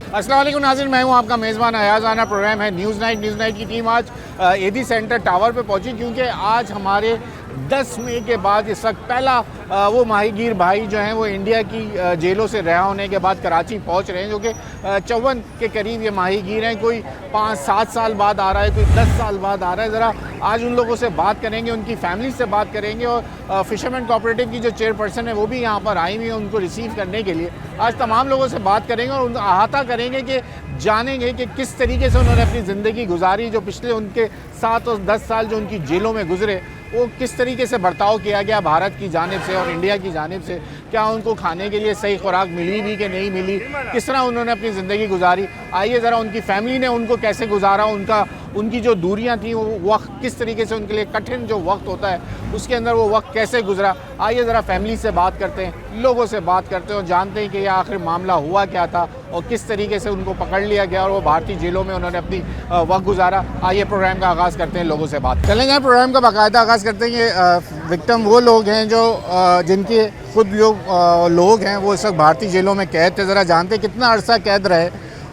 अस्सलाम वालेकुम नाज़रीन, मैं हूं आपका मेज़बान अयाज़ आना। प्रोग्राम है न्यूज़ नाइट की टीम आज एडी सेंटर टावर पे पहुंची क्योंकि आज हमारे 10 मई के बाद इस वक्त पहला वो माहीगीर भाई जो हैं वो इंडिया की जेलों से रिहा होने के बाद कराची पहुंच रहे हैं, जो कि 54 के करीब ये माहीगीर हैं। कोई 5-7 साल बाद आ रहा है, कोई 10 साल बाद आ रहा है। ज़रा आज उन लोगों से बात करेंगे, उनकी फैमिली से बात करेंगे और फिशरमैन कोऑपरेटिव की जो चेयरपर्सन है वो भी यहाँ पर आई हुई है उनको रिसीव करने के लिए। आज तमाम लोगों से बात करेंगे और अहाता करेंगे कि जानेंगे कि किस तरीके से उन्होंने अपनी ज़िंदगी गुजारी, जो पिछले उनके 7 और 10 साल जो उनकी जेलों में गुजरे वो किस तरीके से बर्ताव किया गया भारत की जानिब से और इंडिया की जानिब से। क्या उनको खाने के लिए सही खुराक मिली भी कि नहीं मिली, किस तरह उन्होंने अपनी ज़िंदगी गुजारी। आइए ज़रा उनकी फैमिली ने उनको कैसे गुजारा, उनकी जो दूरियां थी वो वक्त किस तरीके से उनके लिए कठिन जो वक्त होता है उसके अंदर वो वक्त कैसे गुजरा। आइए ज़रा फैमिली से बात करते हैं, लोगों से बात करते हैं और जानते हैं कि यह आखिर मामला हुआ क्या था और किस तरीके से उनको पकड़ लिया गया और वो भारतीय जेलों में उन्होंने अपनी वक्त गुजारा। आइए प्रोग्राम का आगाज़ करते हैं, लोगों से बात चलेंगे। प्रोग्राम का बाकायदा आगाज़ करते हैं। ये विक्टिम वो लोग हैं जो जिनके खुद लोग हैं वो इस वक्त भारतीय जेलों में कैद थे। ज़रा जानते हैं कितना अरसा कैद रहे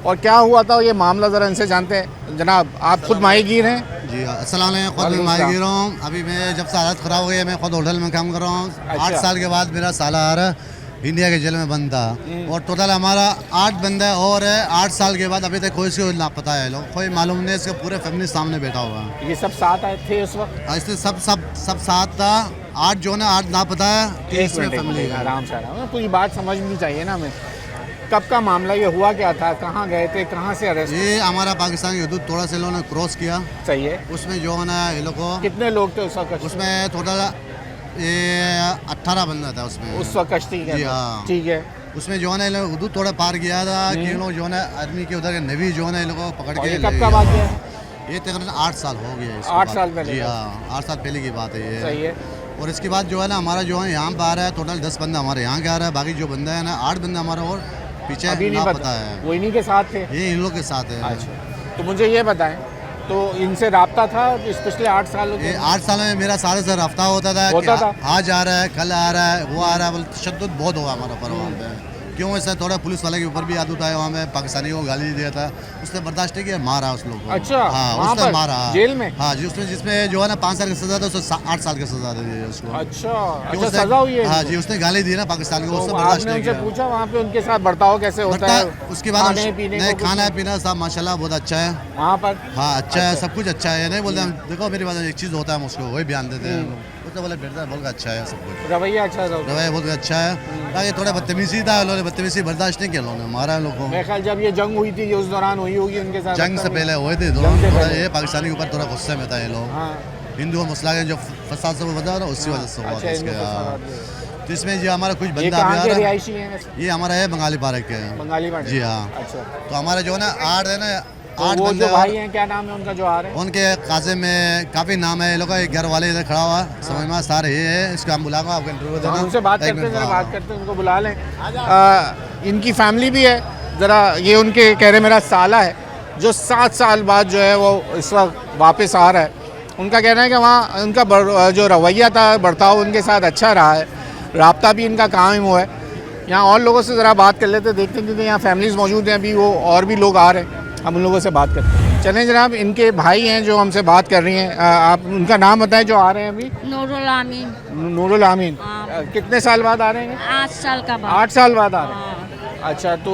और क्या हुआ था ये मामला, ज़रा इनसे जानते हैं। जनाब, आप खुद माहीगीर हैं? जी अस्सलाम वालेकुम। खुद माहीगीर हूँ। अभी मैं जब से हालत ख़राब हो गई मैं खुद होटल में काम कर रहा हूँ। अच्छा। 8 साल के बाद मेरा सालार इंडिया के जेल में बंद था और टोटल हमारा 8 बंदा और है। 8 साल के बाद अभी तक कोई इसको लापता है, लोग कोई मालूम नहीं। इसके पूरे फैमिली सामने बैठा हुआ है। ये सब साथ आए थे उस वक्त? इसलिए सब साथ था। 8 जो है 8 लापता है। फैमिली आराम से आराम, पूरी बात समझनी चाहिए ना हमें। कब का मामला ये हुआ, क्या था, कहाँ गए थे, कहाँ से अरेस्ट? ये हमारा पाकिस्तान की हदूद थोड़ा से लोगों ने क्रॉस किया। सही है। उसमें जो है ना ये लोग को कितने लोग थे उस वक्त? उसमें टोटल ये 18 बंदा था उसमें उस वक्त कश्ती के? जी हाँ, ठीक है। उसमें जो है हदूद थोड़ा पार किया था कि लोग जो है आदमी के उधर के नबी जो है लोगों को पकड़ के। कब का बात है? ये तकरीबन 8 साल हो गया। 8 साल पहले? जी हाँ, 8 साल पहले की बात है ये। सही है। और इसके बाद जो है ना हमारा जो है यहाँ पर आ रहा है टोटल 10 बंदा हमारे यहाँ के आ रहा है। बाकी जो बंदा है ना 8 बंदा हमारा और पीछे अभी नहीं पता है। वो इन्हीं के साथ थे? ये इन लोग के साथ है। अच्छा, तो मुझे ये बताएं, तो इनसे राब्ता था इस पिछले 8 सालों ये 8 साल में मेरा सारे से रफ्ता होता था कि आज आ रहा है, कल आ रहा है, वो आ रहा है। तशद्दुद बहुत हुआ हमारा पर वहाँ पे। क्यों ऐसा थोड़ा पुलिस वाले के ऊपर भी आदत आया, वहाँ में पाकिस्तानी को गाली दिया था, उसने बर्दाश्त नहीं किया, मारा उस लोग को। अच्छा, हाँ उसने मारा जेल में? हाँ जी, उसमें जिसमें जो है ना 5 साल की सजा था उसको 8 साल की सजा दे दी उसको। अच्छा, सजा हुई है? हाँ जी, उसने गाली दी ना पाकिस्तान को, उसने तो बर्दाश्त नहीं किया। पूछा वहाँ पे उनके साथ बर्ताव कैसे होता है? उसके बाद खाना पीना सब माशाल्लाह बहुत अच्छा है वहाँ पर। हाँ अच्छा है, सब कुछ अच्छा है। नहीं बोलते हम, देखो मेरी बात, एक चीज़ होता है हम उसको वही बयान देते हैं। उसने बोले बेटा बहुत अच्छा है, सब कुछ रवैया अच्छा है, रवैया बहुत अच्छा है। ताकि थोड़ा बदतमीजी था, लोगों ने बदतमीजी बर्दाश्त नहीं किया, लोगों ने मारा लोगों को। मेरे ख्याल जब ये जंग हुई थी उस दौरान हुई होगी उनके साथ? जंग से पहले हुए थे थोड़ा ये पाकिस्तानी के ऊपर थोड़ा गुस्से में था ये लोग। हिंदू और मुस्लिम जो फसाद से वो बता रहा उसी वजह से हुआ था। तो इसमें जो हमारा कुछ बंदा ये हमारा है बंगाली पार्क के। बंगाली पार्क? जी हाँ। अच्छा, तो हमारा जो है ना 8 है ना, तो वो जो भाई हैं क्या नाम है उनका जो आ रहे हैं? उनके काजिम में काफ़ी नाम है। ये लोग एक घर वाले इधर खड़ा हुआ समझ में सारे ये है। इसको हम बुलाऊंगा, आपको इंटरव्यू देना। उनसे बात करते हैं, ज़रा बात करते हैं, उनको बुला लें। इनकी फैमिली भी है, ज़रा ये उनके कह रहे मेरा साला है जो 7 साल बाद जो है वो इस वक्त वापस आ रहा है। उनका कहना है कि वहाँ उनका जो रवैया था, बर्ताव उनके साथ अच्छा रहा है, राब्ता भी इनका कायम हुआ है। यहाँ और लोगों से ज़रा बात कर लेते, देखते हैं क्योंकि यहाँ फैमिलीज़ मौजूद हैं, अभी वो और भी लोग आ रहे हैं, हम उन लोगों से बात करते हैं। चलें जनाब, इनके भाई हैं जो हमसे बात कर रही हैं। आप उनका नाम बताएं जो आ रहे हैं अभी। नूरुल आमीन। नूरुल आमीन। कितने साल बाद आ रहे हैं? 8 साल का बाद। 8 साल बाद आ रहे हैं। अच्छा, तो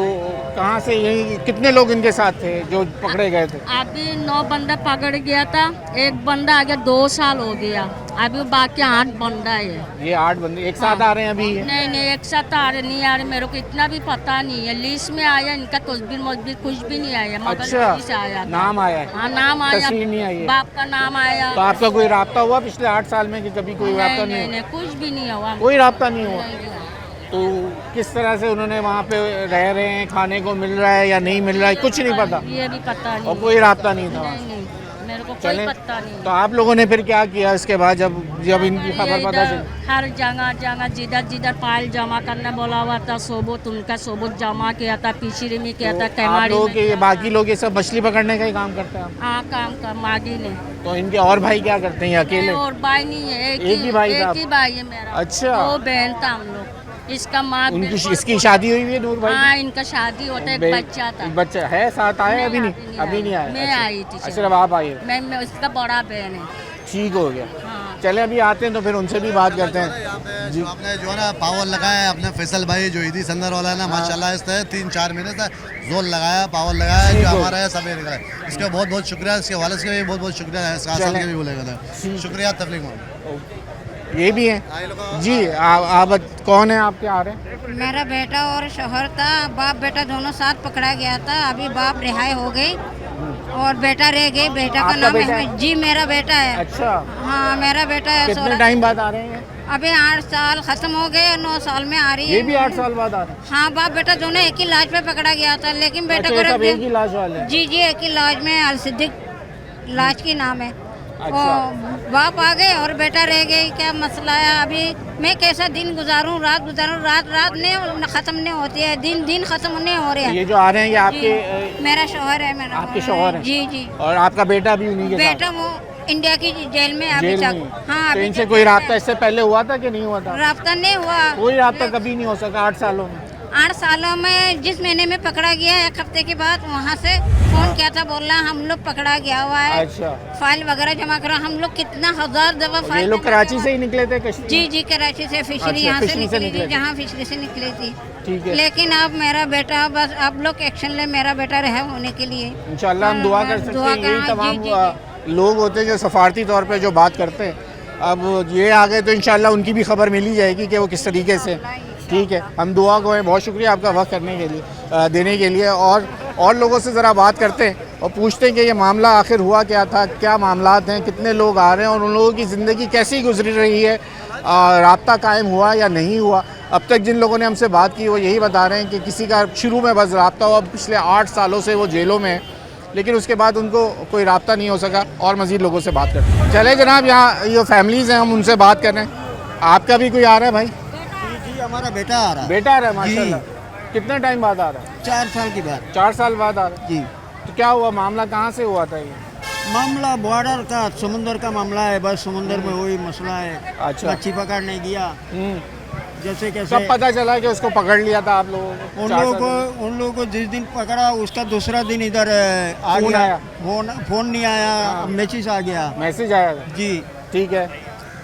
कहाँ से, यही कितने लोग इनके साथ थे जो पकड़े गए थे? अभी 9 बंदा पकड़ गया था, एक बंदा आगे 2 साल हो गया, अभी बाकी 8 बंदा है। ये 8 बंदे एक साथ आ रहे हैं अभी? नहीं एक साथ आ रहे नहीं आ रहे, मेरे को इतना भी पता नहीं है। लिस्ट में आया इनका तस्वीर कुछ भी नहीं आया। अच्छा, से आया नाम आया? हाँ नाम आया, नहीं आई, बाप का नाम आया। तो आपका कोई राब्ता हुआ पिछले 8 साल में कि कभी कोई राब्ता नहीं? कुछ भी नहीं हुआ, कोई राब्ता नहीं हुआ। तो किस तरह से उन्होंने वहाँ पे रह रहे हैं, खाने को मिल रहा है या नहीं मिल रहा है, कुछ नहीं पता? ये भी पता नहीं, और कोई राब्ता नहीं था? मेरे को कोई पता नहीं। तो आप लोगों ने फिर क्या किया इसके बाद जब इनकी खबर पता चली? हर जगह जिधर फाइल जमा करने बोला हुआ था, उनका सबूत जमा किया था, पीछे में किया था, कैमाड़ी में। बाकी लोग ये सब मछली पकड़ने का ही काम करते हैं? हाँ काम कर मागी ने। तो इनके और भाई क्या करते हैं? अकेले? और भाई नहीं है, एक ही भाई है मेरा। अच्छा, 2 बहन था हम लोग। इसका माँ उनकी इसकी शादी हुई है नूर भाई हाँ, इनका शादी होता है, एक बच्चा था। बच्चा है साथ आया अभी नहीं, नहीं अभी नहीं आया। मैं अच्छा। आई थी। सिर्फ आप आई हो। मैं उसका बड़ा बहन है। ठीक हो गया। हाँ। चले अभी आते हैं तो फिर उनसे भी बात करते हैं। जो आपने जो है ना पावर लगाया है अपने फैसल भाई जो ईदी संदर वाला है ना माशाल्लाह इसने 3-4 महीने से जोर लगाया पावर लगाया जो हमारा है सब निकला है। इसका बहुत बहुत शुक्रिया, इसके वालिद का भी बहुत बहुत शुक्रिया है, इसका आसान के भी बोलेगा ना शुक्रिया तबलीग में। ये भी है जी। आप कौन है आपके आ रहे हैं? मेरा बेटा और शोहर था, बाप बेटा दोनों साथ पकड़ा गया था। अभी बाप रिहाई हो गई और बेटा रह गए। बेटा का आपका नाम बेटा है जी, मेरा बेटा है। अच्छा। हाँ मेरा बेटा है। कितने टाइम बाद आ रहे हैं? अभी 8 साल खत्म हो गए, 9 साल में आ रही है। ये भी 8 साल बाद आ रहे हैं? हाँ बाप बेटा दोनों एक ही लाश पे पकड़ा गया था, लेकिन बेटा अच्छा, को ये रख सब दिया। एक ही लाश वाले हैं? जी जी एक ही लाश में अल सिद्दीक लाश की नाम है। अच्छा। और बाप आ गए और बेटा रह गए। क्या मसला है? अभी मैं कैसा दिन गुजारूं, रात गुजारूं? रात नहीं खत्म नहीं होती है, दिन दिन खत्म नहीं हो रहे हैं। ये जो आ रहे हैं ये आपके मेरा शोहर है। मेरा आपके शौहर है? जी जी। और आपका बेटा भी उन्हीं के साथ? बेटा वो इंडिया की जेल में अभी जेल तक। में? हाँ तो अभी इनसे तक कोई जेल रास्ता में। इससे पहले हुआ था कि नहीं हुआ था? रास्ता नहीं हुआ। कोई रास्ता कभी नहीं हो सका 8 सालों में? 8 सालों में जिस महीने में पकड़ा गया है, 1 हफ्ते के बाद वहाँ से फोन किया था, बोला हम लोग पकड़ा गया हुआ है। अच्छा। फाइल वगैरह जमा करो। हम लोग कितना 1000 दफा ये फाइल लोग जमा कराची करवा- से ही निकले थे कश्मीर? जी जी कराची से फिशरी अच्छा, यहाँ से फिशरी से निकली निकले थी, थे। जहाँ फिशरी से निकली थी। ठीक है। लेकिन अब मेरा बेटा बस आप लोग एक्शन ले, मेरा बेटा रहा होने के लिए। इंशाल्लाह हम दुआ कर सकते हैं। यही हाँ, तमाम जी, जी, लोग होते हैं जो सफारती तौर पे जो बात करते हैं। अब ये आ गए तो इंशाल्लाह उनकी भी खबर मिल ही जाएगी कि वो किस तरीके से। ठीक है, हम दुआ को हैं। बहुत शुक्रिया आपका वक्त करने के लिए देने के लिए। और लोगों से ज़रा बात करते हैं और पूछते हैं कि ये मामला आखिर हुआ क्या था, क्या मामलात हैं, कितने लोग आ रहे हैं और उन लोगों की ज़िंदगी कैसी गुजरी रही है, राब्ता कायम हुआ या नहीं हुआ। अब तक जिन लोगों ने हमसे बात की वो यही बता रहे हैं कि किसी का शुरू में बस राब्ता हुआ, पिछले 8 सालों से वो जेलों में है, लेकिन उसके बाद उनको कोई राब्ता नहीं हो सका। और मज़ीद लोगों से बात करते हैं। चले जनाब, यहाँ ये फैमिलीज़ हैं, हम उनसे बात कर रहे हैं। आपका भी कोई आ रहा है भाई? जी हमारा बेटा आ रहा है। बेटा आ रहा है माशाल्लाह। कितने टाइम बाद आ रहा है? 4 साल की बात। 4 साल बाद आ रहा है। जी तो क्या हुआ, मामला कहाँ से हुआ था ये? मामला बॉर्डर का, समुंदर का मामला है। बस समुंदर में वही मसला है। अच्छा। मच्छी पकड़ने गया, जैसे कैसे कब पता चला कि उसको पकड़ लिया था आप लोगों को? उन लोगों को जिस दिन पकड़ा उसका दूसरा दिन इधर आ फोन गया। आया? फोन नहीं आया, हाँ। मैसेज आ गया। मैसेज आया था? जी ठीक है।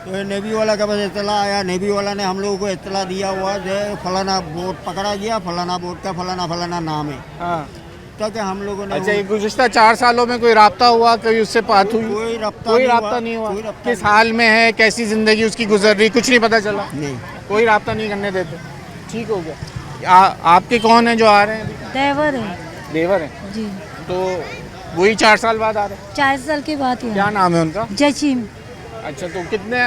तो नेवी वाला का बस इतला आया। नेवी वाला ने हम लोगों को इतला दिया हुआ जो फलाना बोट पकड़ा गया, फलाना बोट का फलाना नाम है। हाँ। तो क्या हम लोगों ने अच्छा, ये गुज़िश्ता 4 सालों में कोई राब्ता हुआ, कोई उससे बात हुई? कोई कोई राब्ता नहीं हुआ। कोई राब्ता किस हाल में है, कैसी ज़िंदगी उसकी गुजर रही, कुछ नहीं पता चला? नहीं। कोई राब्ता नहीं करने देते। ठीक हो गया। आपके कौन है जो आ रहे हैं? देवर है देवर हैं। जी। तो वही 4 साल बाद आ रहे हैं? 4 साल की बात है। क्या नाम है उनका? जसीम। अच्छा, तो कितने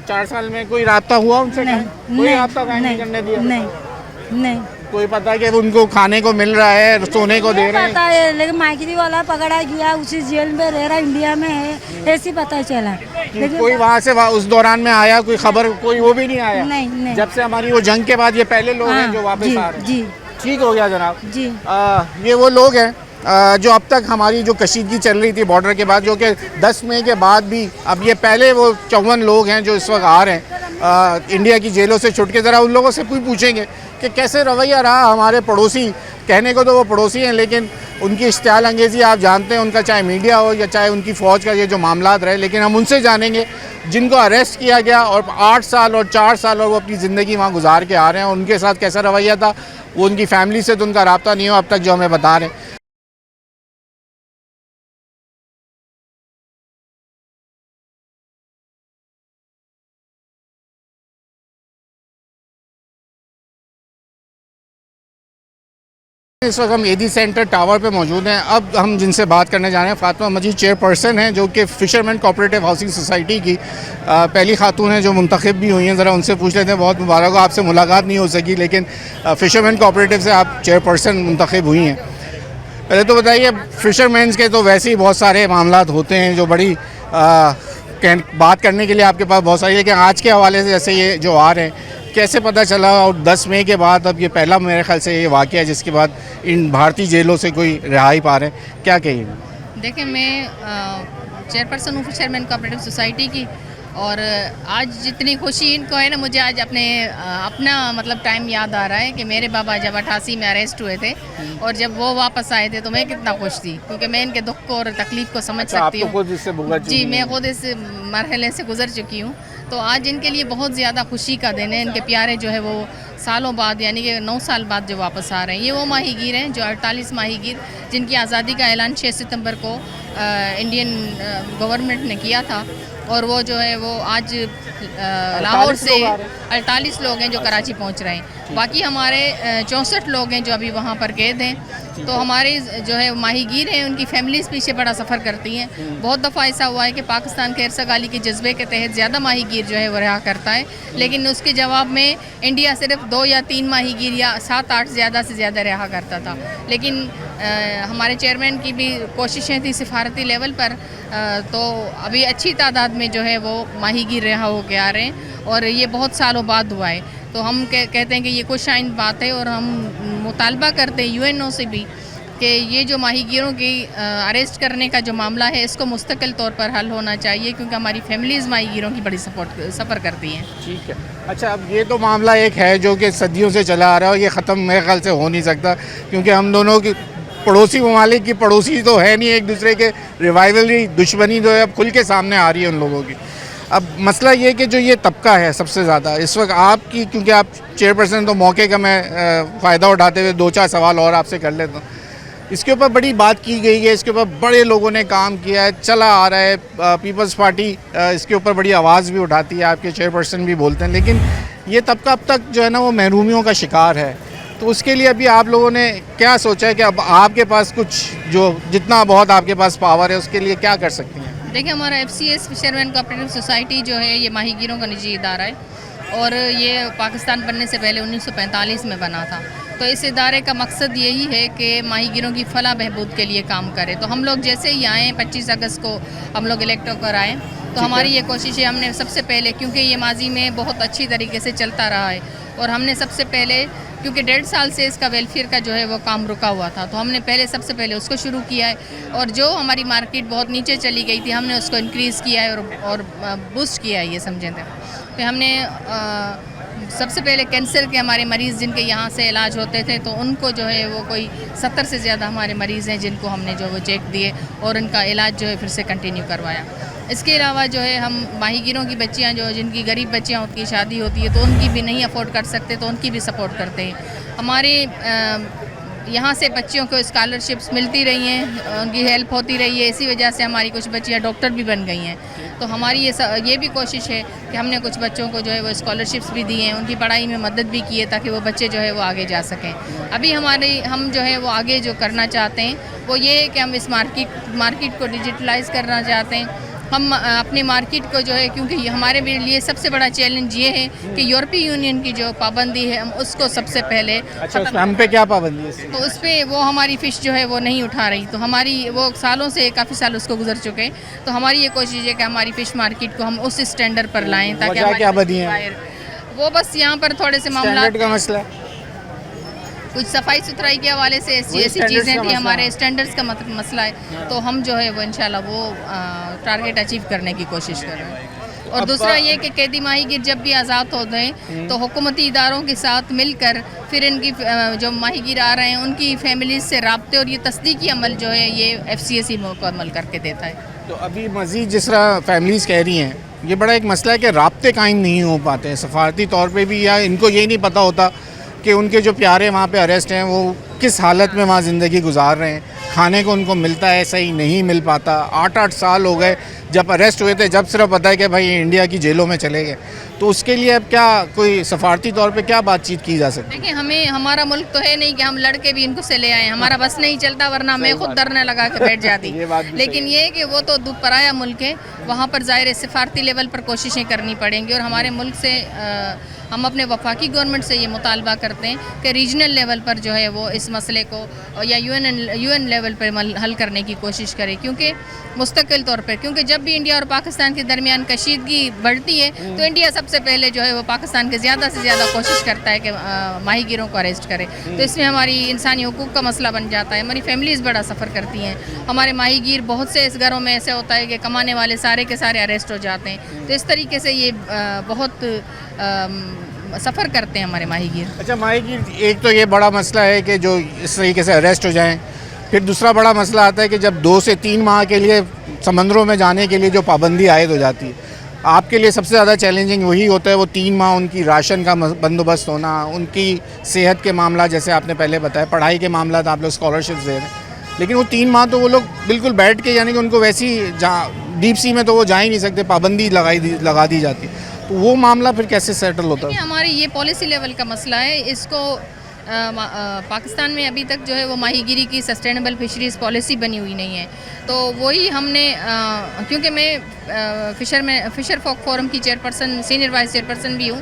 4 साल में कोई राब्ता हुआ उनसे? कोई राब्ता कायम नहीं करने दिया? नहीं कोई पता है कि उनको खाने को मिल रहा है, सोने को दे रहे पता हैं? है, लेकिन माइकी वाला पकड़ा गया, उसी जेल में रह रहा, इंडिया में है, ऐसी पता चला। लेकिन कोई वहाँ से उस दौरान में आया, कोई खबर, कोई वो भी नहीं आया? नहीं। जब से हमारी वो जंग के बाद ये पहले लोग हैं जो वापस जी, आ रहे हैं? जी ठीक हो गया जनाब जी। ये वो लोग हैं जो अब तक हमारी जो कशीदगी चल रही थी बॉर्डर के बाद, जो कि 10 मई के बाद भी, अब ये पहले वो 54 लोग हैं जो इस वक्त आ रहे हैं इंडिया की जेलों से छुट के। ज़रा उन लोगों से पूछेंगे कि कैसे रवैया रहा हमारे पड़ोसी। कहने को तो वो पड़ोसी हैं, लेकिन उनकी इश्तियाल अंगेज़ी आप जानते हैं, उनका चाहे मीडिया हो या चाहे उनकी फ़ौज का ये जो मामलात रहे। लेकिन हम उनसे जानेंगे जिनको अरेस्ट किया गया और 8 साल और 4 साल और वो अपनी ज़िंदगी वहाँ गुजार के आ रहे हैं, और उनके साथ कैसा रवैया था। वो उनकी फैमिली से तो उनका रब्ता नहीं हो अब तक, जो हमें बता रहे हैं। इस वक्त हम एदी सेंटर टावर पे मौजूद हैं। अब हम जिनसे बात करने जा रहे हैं, फातिमा मजीद चेयरपर्सन हैं जो कि फ़िशरमैन कोऑपरेटिव हाउसिंग सोसाइटी की पहली खातून है जो मुंतखब भी हुई हैं। ज़रा उनसे पूछ लेते हैं। बहुत मुबारक हो, आपसे मुलाकात नहीं हो सकी, लेकिन फ़िशरमैन कोऑपरेटिव से आप चेयरपर्सन मुंतखब हुई हैं। पहले तो बताइए, फ़िशरमैन्स के तो वैसे ही बहुत सारे मामलात होते हैं जो बड़ी बात करने के लिए आपके पास बहुत सारी, लेकिन आज के हवाले से जैसे ये जो आ रहे हैं, कैसे पता चला? और 10 मई के बाद अब ये पहला मेरे ख्याल से ये वाक़या है जिसके बाद इन भारतीय जेलों से कोई रिहाई पा रहे हैं, क्या कहिए? देखिए, मैं चेयरपर्सन हूँ फ़िशरमैन कोऑपरेटिव सोसाइटी की, और आज जितनी खुशी इनको है ना, मुझे आज अपना मतलब टाइम याद आ रहा है कि मेरे बाबा जब 88 में अरेस्ट हुए थे और जब वो वापस आए थे तो मैं कितना खुश थी, क्योंकि मैं इनके दुख को और तकलीफ़ को समझ सकती हूँ। जी, मैं खुद इस मरहले से गुजर चुकी हूँ। तो आज इनके लिए बहुत ज़्यादा खुशी का दिन है। इनके प्यारे जो है वो सालों बाद, यानी कि 9 साल बाद जो वापस आ रहे हैं। ये वो माहीगीर हैं जो 48 माहीगीर जिनकी आज़ादी का ऐलान 6 सितंबर को इंडियन गवर्नमेंट ने किया था, और वो जो है वो आज लाहौर से 48 लोग हैं जो कराची पहुंच रहे हैं। बाकी हमारे 64 लोग हैं जो अभी वहाँ पर कैद हैं। तो हमारे जो है माहीगीर हैं, उनकी फैमिलीज़ पीछे बड़ा सफ़र करती हैं। बहुत दफ़ा ऐसा हुआ है कि पाकिस्तान खैरसगाली के जज्बे के तहत ज़्यादा माहीगीर जो है वो रिहा करता है, लेकिन उसके जवाब में इंडिया सिर्फ 2 या 3 माहीगीर या 7-8 ज़्यादा से ज़्यादा रिहा करता था। लेकिन हमारे चेयरमैन की भी कोशिशें थी सिफारती लेवल पर, तो अभी अच्छी तादाद में जो है वो माहीगीर रिहा हो के आ रहे हैं, और ये बहुत सालों बाद हुआ है। तो हम कहते हैं कि ये खुश आइंद बात है, और हम मुतालबा करते हैं UNO से भी कि ये जो माहीगीरों की अरेस्ट करने का जो मामला है इसको मुस्तकिल तौर पर हल होना चाहिए, क्योंकि हमारी फैमिलीज़ माहीगीरों की बड़ी सफ़र करती हैं। ठीक है। अच्छा, अब ये तो मामला एक है जो कि सदियों से चला आ रहा है, और ये ख़त्म मेरे ख्याल से हो नहीं सकता, क्योंकि हम दोनों की पड़ोसी ममालिक की पड़ोसी तो है नहीं, एक दूसरे के रिवाइवलरी दुश्मनी जो है अब खुल के सामने आ रही है उन लोगों की। अब मसला ये कि जो ये तबका है सबसे ज़्यादा इस वक्त आपकी, क्योंकि आप चेयरपर्सन, तो मौके का मैं फ़ायदा उठाते हुए 2-4 सवाल और आपसे कर लेता हूँ। इसके ऊपर बड़ी बात की गई है, इसके ऊपर बड़े लोगों ने काम किया है, चला आ रहा है। पीपल्स पार्टी इसके ऊपर बड़ी आवाज़ भी उठाती है, आपके चेयरपर्सन भी बोलते हैं, लेकिन ये तबका अब तक जो है ना वो महरूमियों का शिकार है। तो उसके लिए अभी आप लोगों ने क्या सोचा है कि अब आपके पास कुछ जो जितना बहुत आपके पास पावर है उसके लिए क्या कर सकती हैं? देखिए, हमारा FCS फिशरमैन कोऑपरेटिव सोसाइटी जो है ये माहीगीरों का निजी इदारा है, और ये पाकिस्तान बनने से पहले 1945 में बना था। तो इस इदारे का मकसद यही है कि माहीगीरों की फलाह बहबूद के लिए काम करे। तो हम लोग जैसे ही आए 25 अगस्त को हम लोग इलेक्ट होकर आए, तो हमारी ये कोशिश है, हमने सबसे पहले, क्योंकि ये माजी में बहुत अच्छी तरीके से चलता रहा है, और हमने सबसे पहले, क्योंकि 1.5 साल से इसका वेलफेयर का जो है वो काम रुका हुआ था, तो हमने सबसे पहले उसको शुरू किया है। और जो हमारी मार्केट बहुत नीचे चली गई थी, हमने उसको इंक्रीज़ किया है और बूस्ट किया है, ये समझें। तो हमने सबसे पहले कैंसर के हमारे मरीज़ जिनके यहाँ से इलाज होते थे, तो उनको जो है वो कोई 70 से ज़्यादा हमारे मरीज़ हैं जिनको हमने जो वो चेक दिए और उनका इलाज जो है फिर से कंटिन्यू करवाया। इसके अलावा जो है हम माहीगीरों की बच्चियाँ जो जिनकी गरीब बच्चियाँ उनकी शादी होती है तो उनकी भी नहीं अफोर्ड कर सकते, तो उनकी भी सपोर्ट करते हैं। हमारे यहाँ से बच्चियों को स्कॉलरशिप्स मिलती रही हैं, उनकी हेल्प होती रही है, इसी वजह से हमारी कुछ बच्चियाँ डॉक्टर भी बन गई हैं। तो हमारी ये भी कोशिश है कि हमने कुछ बच्चों को जो है वो स्कॉलरशिप्स भी दी हैं, उनकी पढ़ाई में मदद भी की है, ताकि वो बच्चे जो है वो आगे जा सकें। अभी हम जो है वो आगे जो करना चाहते हैं वो ये है कि हम इस मार्केट को डिजिटलाइज़ करना चाहते हैं। हम अपनी मार्केट को जो है, क्योंकि हमारे लिए सबसे बड़ा चैलेंज ये है कि यूरोपीय यूनियन की जो पाबंदी है हम उसको सबसे पहले। अच्छा, हम पे क्या पाबंदी है? तो उस पर वो हमारी फ़िश जो है वो नहीं उठा रही, तो हमारी वो सालों से काफ़ी साल उसको गुजर चुके हैं। तो हमारी ये कोशिश है कि हमारी फ़िश मार्केट को हम उस स्टैंडर्ड पर लाएँ, ताकि क्या बदी है वो बस यहाँ पर थोड़े से मामला का मसला, कुछ सफाई सुथराई के हवाले से ऐसी चीज़ें थी, हमारे स्टैंडर्ड्स का मसला है। तो हम जो है वो इंशाल्लाह वो टारगेट अचीव करने की कोशिश कर रहे हैं। और दूसरा ये कि कैदी माहीगीर जब भी आज़ाद होते हैं तो हुकूमती इदारों के साथ मिलकर फिर इनकी जो माहीगीर आ रहे हैं उनकी फैमिलीज से राब्ते और ये तस्दीकी अमल जो है ये FCS ही मुकम्मल करके देता है। तो अभी मज़ीद जिस तरह फैमिलीज़ कह रही हैं, ये बड़ा एक मसला है कि राब्ते कायम नहीं हो पाते हैं सफारती तौर पे भी, या इनको ये नहीं पता होता कि उनके जो प्यारे वहाँ पे अरेस्ट हैं वो किस हालत में वहाँ ज़िंदगी गुजार रहे हैं। खाने को उनको मिलता है, सही नहीं मिल पाता। 8-8 साल हो गए जब अरेस्ट हुए थे, जब सिर्फ पता है कि भाई इंडिया की जेलों में चले गए। तो उसके लिए अब क्या कोई सफारती तौर पे क्या बातचीत की जा सकती है? देखिए, हमारा मुल्क तो है नहीं कि हम लड़के भी इनको से ले आए, हमारा बस नहीं चलता, वरना मैं खुद डरने लगा के बैठ जाती। लेकिन ये है कि वो तो पराया मुल्क है, वहाँ पर ज़ाहिर सफारती लेवल पर कोशिशें करनी पड़ेंगी। और हमारे मुल्क से हम अपने वफाकी गवर्नमेंट से ये मुतालबा करते हैं कि रीजनल लेवल पर जो है वो इस मसले को या UN लेवल पर हल करने की कोशिश करें, क्योंकि मुस्तकिल तौर पर, क्योंकि जब भी इंडिया और पाकिस्तान के दरमियान कशीदगी बढ़ती है तो इंडिया सबसे पहले जो है वो पाकिस्तान के ज़्यादा से ज़्यादा कोशिश करता है कि माहीगीरों को अरेस्ट करे। तो इसमें हमारी इंसानी हुकूक का मसला बन जाता है, हमारी फैमिलीज़ बड़ा सफ़र करती हैं, हमारे माहीगीर बहुत से इस घरों में ऐसे होता है कि कमाने वाले सारे के सारे अरेस्ट हो जाते हैं। तो इस तरीके से ये बहुत सफ़र करते हैं हमारे माहीगीर। अच्छा माहीगीर, एक तो ये बड़ा मसला है कि जो इस तरीके से अरेस्ट हो जाएं, फिर दूसरा बड़ा मसला आता है कि जब 2 से 3 माह के लिए समंदरों में जाने के लिए जो पाबंदी आयद हो जाती है, आपके लिए सबसे ज़्यादा चैलेंजिंग वही होता है वो 3 माह उनकी राशन का बंदोबस्त होना, उनकी सेहत के मामला, जैसे आपने पहले बताया, पढ़ाई के मामला आप लोग स्कॉलरशिप्स दे रहे हैं, लेकिन वो 3 माह तो वो लोग बिल्कुल बैठ के, यानी कि उनको वैसी डीप सी में तो वो जा ही नहीं सकते, पाबंदी लगा दी जाती है। तो वो मामला फिर कैसे सेटल होता है? हमारी ये पॉलिसी लेवल का मसला है। इसको पाकिस्तान में अभी तक जो है वो माहीगीरी की सस्टेनेबल फिशरीज़ पॉलिसी बनी हुई नहीं है। तो वही हमने क्योंकि मैं फ़िशर फोक फोरम की चेयरपर्सन, सीनियर वाइस चेयरपर्सन भी हूँ,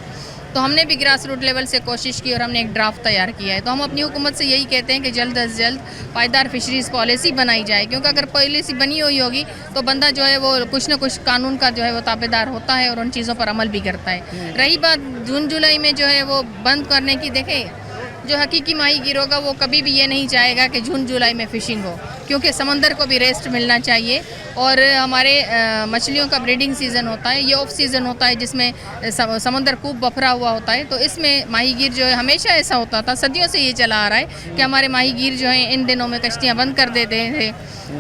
तो हमने भी ग्रास रूट लेवल से कोशिश की और हमने एक ड्राफ्ट तैयार किया है। तो हम अपनी हुकूमत से यही कहते हैं कि जल्द अज जल्द पायदार फिशरीज़ पॉलिसी बनाई जाए, क्योंकि अगर पॉलिसी बनी हुई होगी तो बंदा जो है वो कुछ ना कुछ कानून का जो है वो ताबेदार होता है और उन चीज़ों पर अमल भी करता है। रही बात जून जुलाई में जो है वो बंद करने की, देखें जो हकीकी माहीगीर होगा वो कभी भी ये नहीं चाहेगा कि जून जुलाई में फ़िशिंग हो, क्योंकि समंदर को भी रेस्ट मिलना चाहिए। और हमारे मछलियों का ब्रीडिंग सीज़न होता है, ये ऑफ सीज़न होता है जिसमें समंदर खूब बफरा हुआ होता है। तो इसमें माहीगीर जो है, हमेशा ऐसा होता था, सदियों से ये चला आ रहा है कि हमारे माहीगीर जो हैं इन दिनों में कश्तियाँ बंद कर देते थे,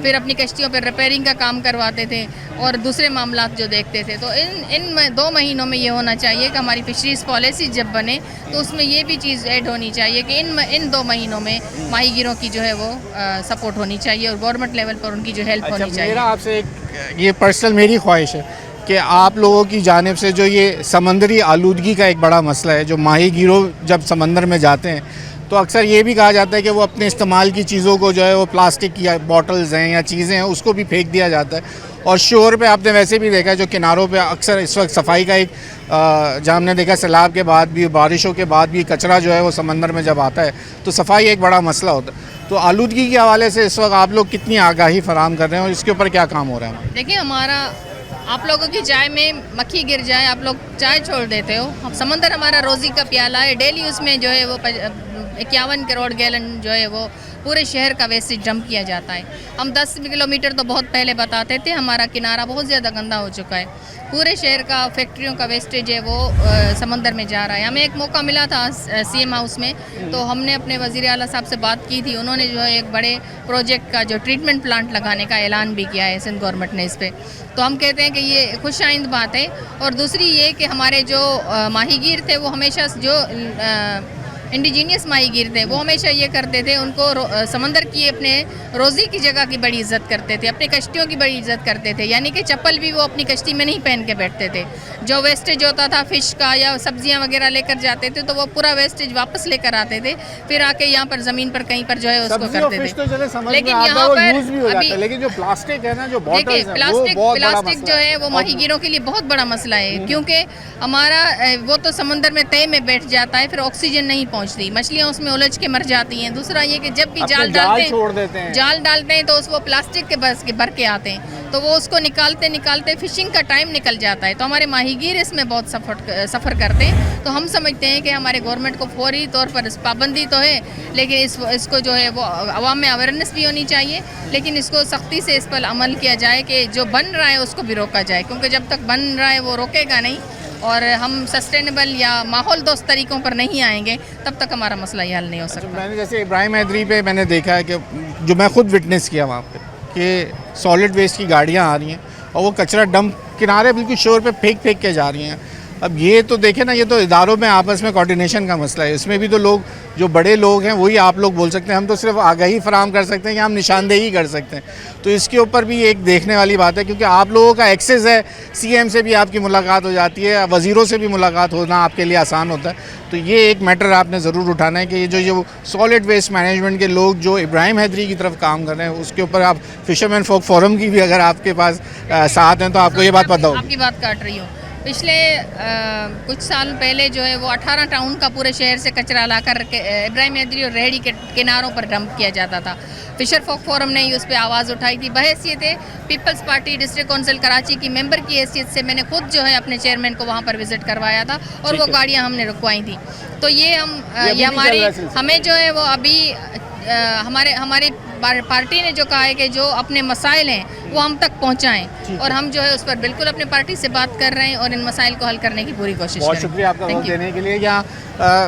फिर अपनी कश्तियों पर रिपेयरिंग का काम करवाते थे और दूसरे मामलात जो देखते थे। तो इन 2 महीनों में ये होना चाहिए कि हमारी फिशरीज़ पॉलिसी जब बने तो उसमें ये भी चीज़ ऐड होनी चाहिए कि इन 2 महीनों में माहीगीरों की जो है वो सपोर्ट होनी चाहिए और गवर्नमेंट लेवल पर उनकी जो हेल्प होनी चाहिए। मेरा आपसे ये पर्सनल मेरी ख्वाहिश है कि आप लोगों की जानिब से जो ये समंदरी आलूदगी का एक बड़ा मसला है, जो माहीगीरों जब समंदर में जाते हैं तो अक्सर ये भी कहा जाता है कि वो अपने इस्तेमाल की चीज़ों को जो है वो प्लास्टिक की बॉटल्स हैं या चीज़ें हैं उसको भी फेंक दिया जाता है। और शोर पे आपने वैसे भी देखा है जो किनारों पे अक्सर इस वक्त सफाई का एक जहाँ हमने देखा सैलाब के बाद भी, बारिशों के बाद भी कचरा जो है वो समंदर में जब आता है तो सफाई एक बड़ा मसला होता है। तो आलूदगी के हवाले से इस वक्त आप लोग कितनी आगाही फराम कर रहे हैं और इसके ऊपर क्या काम हो रहा है? देखिए, हमारा आप लोगों की चाय में मक्खी गिर जाए, आप लोग चाय छोड़ देते हो। समंदर हमारा रोज़ी का प्याला है, डेली उसमें जो है वो 51 करोड़ गैलन जो है वो पूरे शहर का वेस्टेज डंप किया जाता है। हम 10 किलोमीटर तो बहुत पहले बताते थे, हमारा किनारा बहुत ज़्यादा गंदा हो चुका है। पूरे शहर का फैक्ट्रियों का वेस्टेज है वो समंदर में जा रहा है। हमें एक मौका मिला था CM हाउस में, तो हमने अपने वज़ीर आला साहब से बात की थी। उन्होंने जो है एक बड़े प्रोजेक्ट का जो ट्रीटमेंट प्लांट लगाने का ऐलान भी किया है सिंध गवर्नमेंट ने इस पर। तो हम कहते हैं कि ये खुशाइंद बात है। और दूसरी ये कि हमारे जो माहीगीर थे वो हमेशा जो इंडिजीनियस माहीगीर थे वो हमेशा ये करते थे, उनको समंदर की अपने रोज़ी की जगह की बड़ी इज़्ज़त करते थे, अपनी कश्तियों की बड़ी इज़्ज़त करते थे। यानी कि चप्पल भी वो अपनी कश्ती में नहीं पहन के बैठते थे। जो वेस्टेज होता था फ़िश का या सब्जियां वगैरह लेकर जाते थे तो वो पूरा वेस्टेज वापस लेकर आते थे, फिर आके यहाँ पर ज़मीन पर कहीं पर जो है उसको करते थे। लेकिन यहाँ पर अभी लेकिन जो प्लास्टिक है ना, जो देखिए प्लास्टिक जो है वो माहीगीरों के लिए बहुत बड़ा मसला है, क्योंकि हमारा वो तो समंदर में तय में बैठ जाता है, फिर ऑक्सीजन नहीं पहुंचती, मछलियां उसमें उलझ के मर जाती हैं। दूसरा ये कि जब भी जाल डालते हैं तो उस वो प्लास्टिक के बस के भर के आते हैं, तो वो उसको निकालते निकालते फिशिंग का टाइम निकल जाता है। तो हमारे माहीगीर इसमें बहुत सफ़र करते हैं। तो हम समझते हैं कि हमारे गवर्नमेंट को फौरी तौर पर पाबंदी तो है, लेकिन इसको जो है वो आवाम में अवेयरनेस भी होनी चाहिए, लेकिन इसको सख्ती से इस पर अमल किया जाए कि जो बन रहा है उसको भी रोका जाए, क्योंकि जब तक बन रहा है वो रोकेगा नहीं और हम सस्टेनेबल या माहौल दोस्त तरीक़ों पर नहीं आएंगे तब तक हमारा मसला ये हल नहीं हो सकता। मैंने जैसे इब्राहिम हैदरी पे मैंने देखा है कि जो मैं खुद विटनेस किया वहाँ पे कि सॉलिड वेस्ट की गाड़ियाँ आ रही हैं और वो कचरा डंप किनारे बिल्कुल शोर पे फेंक के जा रही हैं। अब ये तो देखें ना, ये तो इदारों में आपस में कोऑर्डिनेशन का मसला है। इसमें भी तो लोग जो बड़े लोग हैं वही आप लोग बोल सकते हैं, हम तो सिर्फ आगाही फराम कर सकते हैं या हम निशानदेही कर सकते हैं। तो इसके ऊपर भी एक देखने वाली बात है, क्योंकि आप लोगों का एक्सेस है, CM से भी आपकी मुलाकात हो जाती है, वज़ीरों से भी मुलाकात होना आपके लिए आसान होता है। तो ये एक मैटर आपने ज़रूर उठाना है कि ये जो सॉलिड वेस्ट मैनेजमेंट के लोग जो इब्राहिम हैदरी की तरफ काम कर रहे हैं उसके ऊपर आप फिशरमैन फोक फोरम की भी अगर आपके पास साथ हैं तो आपको ये बात पता हो। आपकी बात काट रही हूँ। पिछले कुछ साल पहले जो है वो 18 टाउन का पूरे शहर से कचरा लाकर इब्राहिम हैदरी और रेहड़ी के किनारों पर डंप किया जाता था। फिशर फोक फोरम ने ही उस पर आवाज़ उठाई थी। बहैसियत peoples party district council Karachi की मेंबर की हैसियत से मैंने खुद जो है अपने चेयरमैन को वहाँ पर विज़िट करवाया था और वो गाड़ियाँ हमने रुकवाई थी। तो ये हमें जो है वो अभी हमारी पार्टी ने जो कहा है कि जो अपने मसाइल हैं वो हम तक पहुंचाएं और हम जो है उस पर बिल्कुल अपने पार्टी से बात कर रहे हैं और इन मसाइल को हल करने की पूरी कोशिश बहुत करें। शुक्रिया आपका वक्त देने के लिए। यहाँ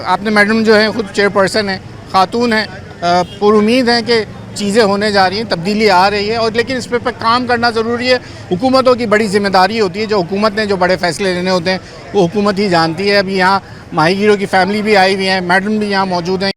आपने मैडम जो है खुद चेयरपर्सन है, खातून है, पूरी उम्मीद है कि चीज़ें होने जा रही हैं, तब्दीली आ रही है और लेकिन इस पर काम करना ज़रूरी है। हुकूमतों की बड़ी जिम्मेदारी होती है, जो हुकूमत ने जो बड़े फैसले लेने होते हैं वो हुकूमत ही जानती है। अभी यहाँ माहीगीरों की फैमिली भी आई हुई है, मैडम भी यहाँ मौजूद हैं।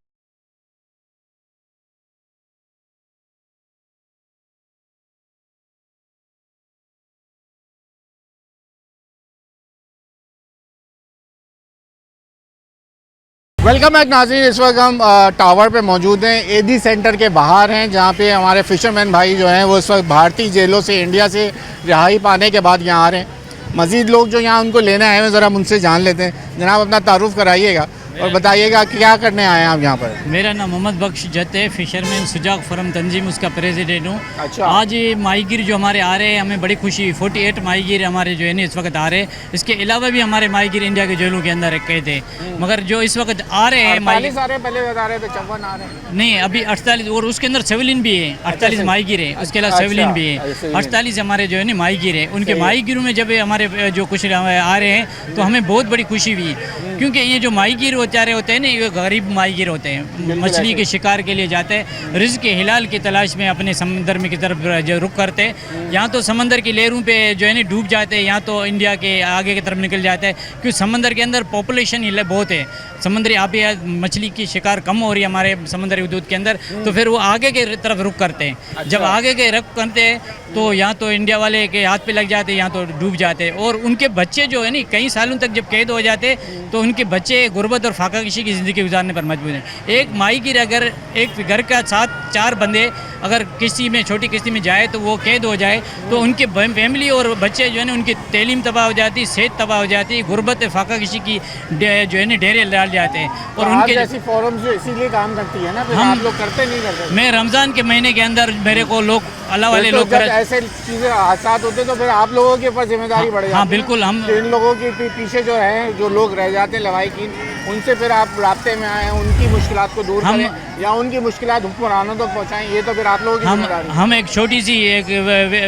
वेलकम बैक नाज़रीन, इस वक्त हम टावर पे मौजूद हैं, एदी सेंटर के बाहर हैं, जहाँ पे हमारे फ़िशरमैन भाई जो हैं वो इस वक्त भारतीय जेलों से, इंडिया से रिहाई पाने के बाद यहाँ आ रहे हैं। मज़ीद लोग जो यहाँ उनको लेने आए हैं ज़रा उनसे जान लेते हैं। जनाब अपना तारुफ कराइएगा और बताइएगा क्या करने आए हैं आप यहाँ पर। मेरा नाम मोहम्मद बख्श जत है, फ़िशरमैन सुजाक फोरम तंजीम उसका प्रेसिडेंट हूँ। अच्छा। आज ये माहीगीर जो हमारे आ रहे हैं, हमें बड़ी खुशी। 48 माहीगीर हमारे जो है ना इस वक्त आ रहे हैं। इसके अलावा भी हमारे माहीगीर इंडिया के जेलों के अंदर रखे थे, मगर जो इस वक्त आ रहे हैं पहले बता रहे थे 54 आ रहे हैं। नहीं, अभी 48 और उसके अंदर सिविलियन भी है। 48 माहीगीर है, उसके अलावा सिविलियन भी है। 48 हमारे जो है ना माहीगीर है। उनके माहीगीरों में जब हमारे जो कुछ आ रहे हैं तो हमें बहुत बड़ी खुशी हुई, क्योंकि ये जो माहीगीर बेचारे होते हैं ना, ये गरीब माहीगीर होते हैं, मछली के शिकार के लिए जाते हैं, रिज़्क़ के हिलाल की तलाश में अपने समंदर में की तरफ जो रुख करते हैं। यहाँ तो समंदर की लहरों पे जो है ना डूब जाते हैं, यहाँ तो इंडिया के आगे की तरफ निकल जाता है, क्योंकि समंदर के अंदर पॉपुलेशन ही बहुत है। समुद्री आबिया मछली की शिकार कम हो रही है हमारे समंदरी हदूद के अंदर, तो फिर वो आगे के तरफ रुख करते हैं। अच्छा। जब आगे के रुख करते हैं तो यहाँ तो इंडिया वाले के हाथ पे लग जाते हैं, यहाँ तो डूब जाते हैं। और उनके बच्चे जो है ना कई सालों तक जब कैद हो जाते तो उनके बच्चे गुर्बत और फाका किशी की ज़िंदगी गुजारने पर मजबूर हैं। एक माहीगीर अगर एक घर का 7-4 बंदे अगर किस्ती में, छोटी किस्ती में जाए तो वो कैद हो जाए तो उनके फैमिली और बच्चे जो है ना उनकी तालीम तबाह हो जाती, सेहत तबाह हो जाती, गुर्बत फाका किशी की जो है ना डेरे डाल जाते हैं। और तो उनके जैसी फोरम जो इसीलिए काम करती है ना, फिर आप लोग करते नहीं करते। मैं रमज़ान के महीने के अंदर मेरे को लोग अल्लाह वाले लोग ऐसे चीज़ें हादसा होते तो फिर आप लोगों के ऊपर जिम्मेदारी बढ़ जाती है। हाँ बिल्कुल। हम इन लोगों के पीछे जो है, जो लोग रह जाते हैं लवाहिकीन, उनसे फिर आप राब्ते में आए, उनकी मुश्किलात को दूर करें या उनकी मुश्किलात हुक्मरानों तक पहुँचाएं, ये तो फिर आप लोगों की जिम्मेदारी है। हम एक छोटी सी एक